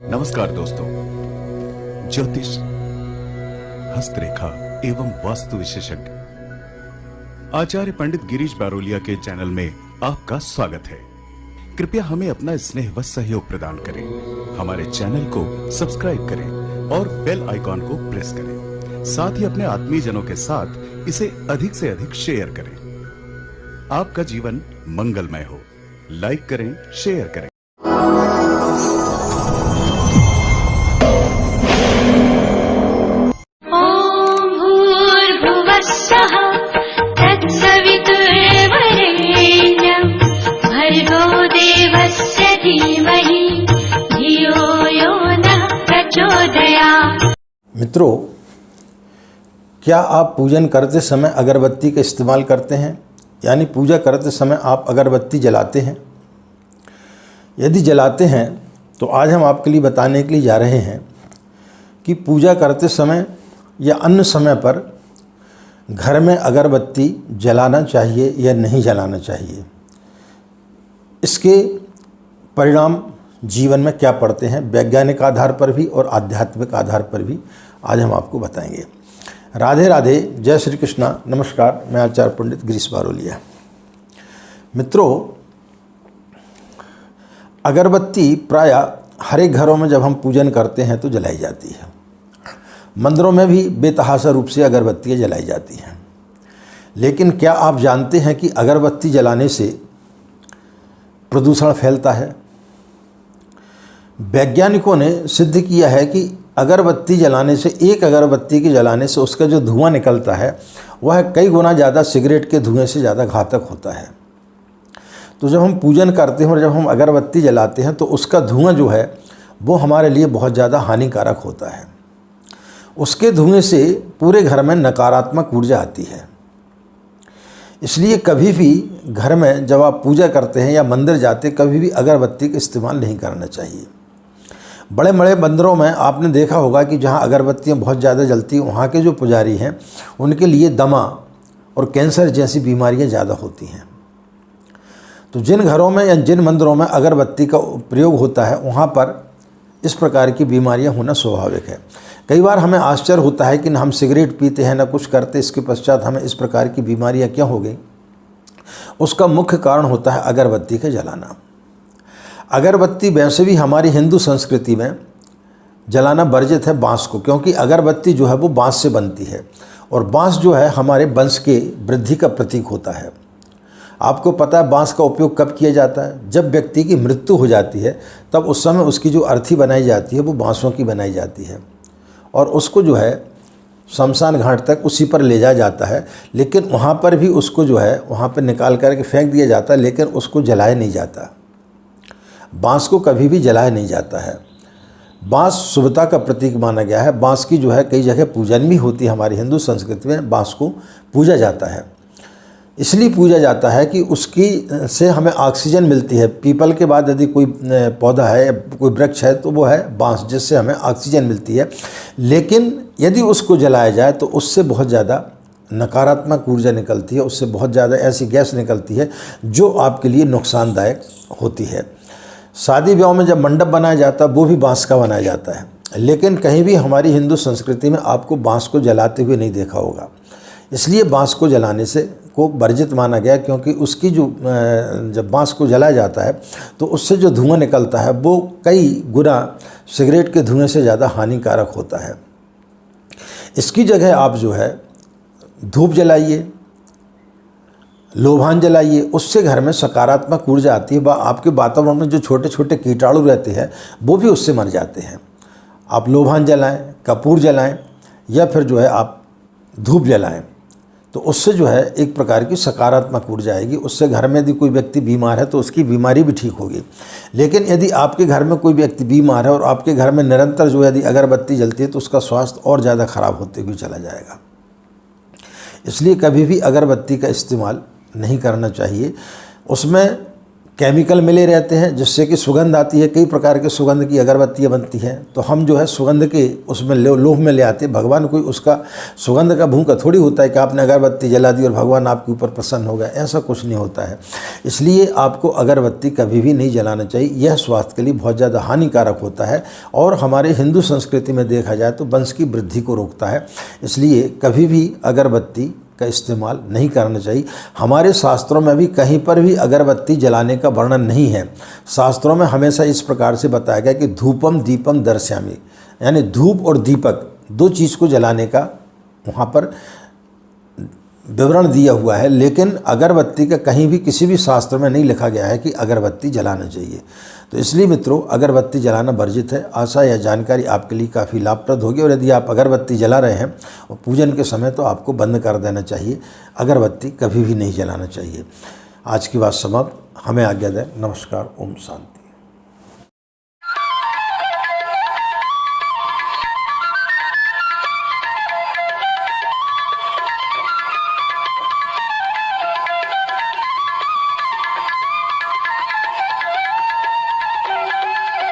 नमस्कार दोस्तों, ज्योतिष, हस्तरेखा एवं वास्तु विशेषज्ञ आचार्य पंडित गिरीश बारोलिया के चैनल में आपका स्वागत है। कृपया हमें अपना स्नेह व सहयोग प्रदान करें। हमारे चैनल को सब्सक्राइब करें और बेल आइकॉन को प्रेस करें। साथ ही अपने आत्मीयजनों के साथ इसे अधिक से अधिक शेयर करें। आपका जीवन मंगलमय हो। लाइक करें, शेयर करें। मित्रों, क्या आप पूजन करते समय अगरबत्ती का इस्तेमाल करते हैं? यानी पूजा करते समय आप अगरबत्ती जलाते हैं? यदि जलाते हैं तो आज हम आपके लिए बताने के लिए जा रहे हैं कि पूजा करते समय या अन्य समय पर घर में अगरबत्ती जलाना चाहिए या नहीं जलाना चाहिए। इसके परिणाम जीवन में क्या पड़ते हैं, वैज्ञानिक आधार पर भी और आध्यात्मिक आधार पर भी आज हम आपको बताएंगे। राधे राधे, जय श्री कृष्णा, नमस्कार। मैं आचार्य पंडित गिरीश बारोलिया। मित्रों, अगरबत्ती प्रायः हर एक घरों में जब हम पूजन करते हैं तो जलाई जाती है। मंदिरों में भी बेतहाशा रूप से अगरबत्तियाँ जलाई जाती हैं। लेकिन क्या आप जानते हैं कि अगरबत्ती जलाने से प्रदूषण फैलता है? वैज्ञानिकों ने सिद्ध किया है कि अगरबत्ती जलाने से, एक अगरबत्ती के जलाने से उसका जो धुआं निकलता है वह कई गुना ज़्यादा सिगरेट के धुएं से ज़्यादा घातक होता है। तो जब हम पूजन करते हैं और जब हम अगरबत्ती जलाते हैं तो उसका धुआं जो है वो हमारे लिए बहुत ज़्यादा हानिकारक होता है। उसके धुएं से पूरे घर में नकारात्मक ऊर्जा आती है। इसलिए कभी भी घर में जब आप पूजा करते हैं या मंदिर जाते, कभी भी अगरबत्ती का इस्तेमाल नहीं करना चाहिए। बड़े बड़े मंदिरों में आपने देखा होगा कि जहाँ अगरबत्तियाँ बहुत ज़्यादा जलती हैं, वहाँ के जो पुजारी हैं उनके लिए दमा और कैंसर जैसी बीमारियाँ ज़्यादा होती हैं। तो जिन घरों में या जिन मंदिरों में अगरबत्ती का प्रयोग होता है वहाँ पर इस प्रकार की बीमारियाँ होना स्वाभाविक है। कई बार हमें आश्चर्य होता है कि न हम सिगरेट पीते हैं न कुछ करते, इसके पश्चात हमें इस प्रकार की बीमारियाँ क्यों हो गई। उसका मुख्य कारण होता है अगरबत्ती का जलाना। अगरबत्ती वैसे भी हमारी हिंदू संस्कृति में जलाना वर्जित है बांस को, क्योंकि अगरबत्ती जो है वो बांस से बनती है और बांस जो है हमारे वंश के वृद्धि का प्रतीक होता है। आपको पता है बांस का उपयोग कब किया जाता है? जब व्यक्ति की मृत्यु हो जाती है तब उस समय उसकी जो अर्थी बनाई जाती है वो बांसों की बनाई जाती है और उसको जो है शमशान घाट तक उसी पर ले जाया जाता है। लेकिन वहाँ पर भी उसको जो है वहाँ पर निकाल करके फेंक दिया जाता है, लेकिन उसको जलाया नहीं जाता। बांस को कभी भी जलाया नहीं जाता है। बांस शुभता का प्रतीक माना गया है। बांस की जो है कई जगह पूजन भी होती है। हमारी हिंदू संस्कृति में बांस को पूजा जाता है। इसलिए पूजा जाता है कि उसकी से हमें ऑक्सीजन मिलती है। पीपल के बाद यदि कोई पौधा है, कोई वृक्ष है तो वो है बांस, जिससे हमें ऑक्सीजन मिलती है। लेकिन यदि उसको जलाया जाए तो उससे बहुत ज़्यादा नकारात्मक ऊर्जा निकलती है, उससे बहुत ज़्यादा ऐसी गैस निकलती है जो आपके लिए नुकसानदायक होती है। शादी ब्याह में जब मंडप बनाया जाता है वो भी बांस का बनाया जाता है, लेकिन कहीं भी हमारी हिंदू संस्कृति में आपको बांस को जलाते हुए नहीं देखा होगा। इसलिए बांस को जलाने से को वर्जित माना गया, क्योंकि उसकी जो जब बांस को जलाया जाता है तो उससे जो धुआं निकलता है वो कई गुना सिगरेट के धुएं से ज़्यादा हानिकारक होता है। इसकी जगह आप जो है धूप जलाइए, लोबान जलाइए, उससे घर में सकारात्मक ऊर्जा आती है। आपके वातावरण में जो छोटे छोटे कीटाणु रहते हैं वो भी उससे मर जाते हैं। आप लोबान जलाएं, कपूर जलाएं या फिर जो है आप धूप जलाएं, तो उससे जो है एक प्रकार की सकारात्मक ऊर्जा आएगी। उससे घर में यदि कोई व्यक्ति बीमार है तो उसकी बीमारी भी ठीक होगी। लेकिन यदि आपके घर में कोई व्यक्ति बीमार है और आपके घर में निरंतर जो यदि अगरबत्ती जलती है तो उसका स्वास्थ्य और ज़्यादा खराब होते हुए चला जाएगा। इसलिए कभी भी अगरबत्ती का इस्तेमाल नहीं करना चाहिए। उसमें केमिकल मिले रहते हैं जिससे कि सुगंध आती है। कई प्रकार के सुगंध की अगरबत्तियाँ बनती हैं, तो हम जो है सुगंध के उसमें लोभ में ले आते हैं। भगवान कोई उसका सुगंध का भूखा थोड़ी होता है कि आपने अगरबत्ती जला दी और भगवान आपके ऊपर प्रसन्न हो गया, ऐसा कुछ नहीं होता है। इसलिए आपको अगरबत्ती कभी भी नहीं जलाना चाहिए, यह स्वास्थ्य के लिए बहुत ज़्यादा हानिकारक होता है और हमारे हिंदू संस्कृति में देखा जाए तो वंश की वृद्धि को रोकता है। इसलिए कभी भी अगरबत्ती का इस्तेमाल नहीं करना चाहिए। हमारे शास्त्रों में भी कहीं पर भी अगरबत्ती जलाने का वर्णन नहीं है। शास्त्रों में हमेशा इस प्रकार से बताया गया कि धूपम दीपम दर्शयामि, यानी धूप और दीपक दो चीज़ को जलाने का वहाँ पर विवरण दिया हुआ है, लेकिन अगरबत्ती का कहीं भी किसी भी शास्त्र में नहीं लिखा गया है कि अगरबत्ती जलाना चाहिए। तो इसलिए मित्रों, अगरबत्ती जलाना वर्जित है। आशा यह जानकारी आपके लिए काफ़ी लाभप्रद होगी और यदि आप अगरबत्ती जला रहे हैं और पूजन के समय तो आपको बंद कर देना चाहिए, अगरबत्ती कभी भी नहीं जलाना चाहिए। आज की बात समाप्त। हमें आज्ञा दें। नमस्कार। ओम शांति।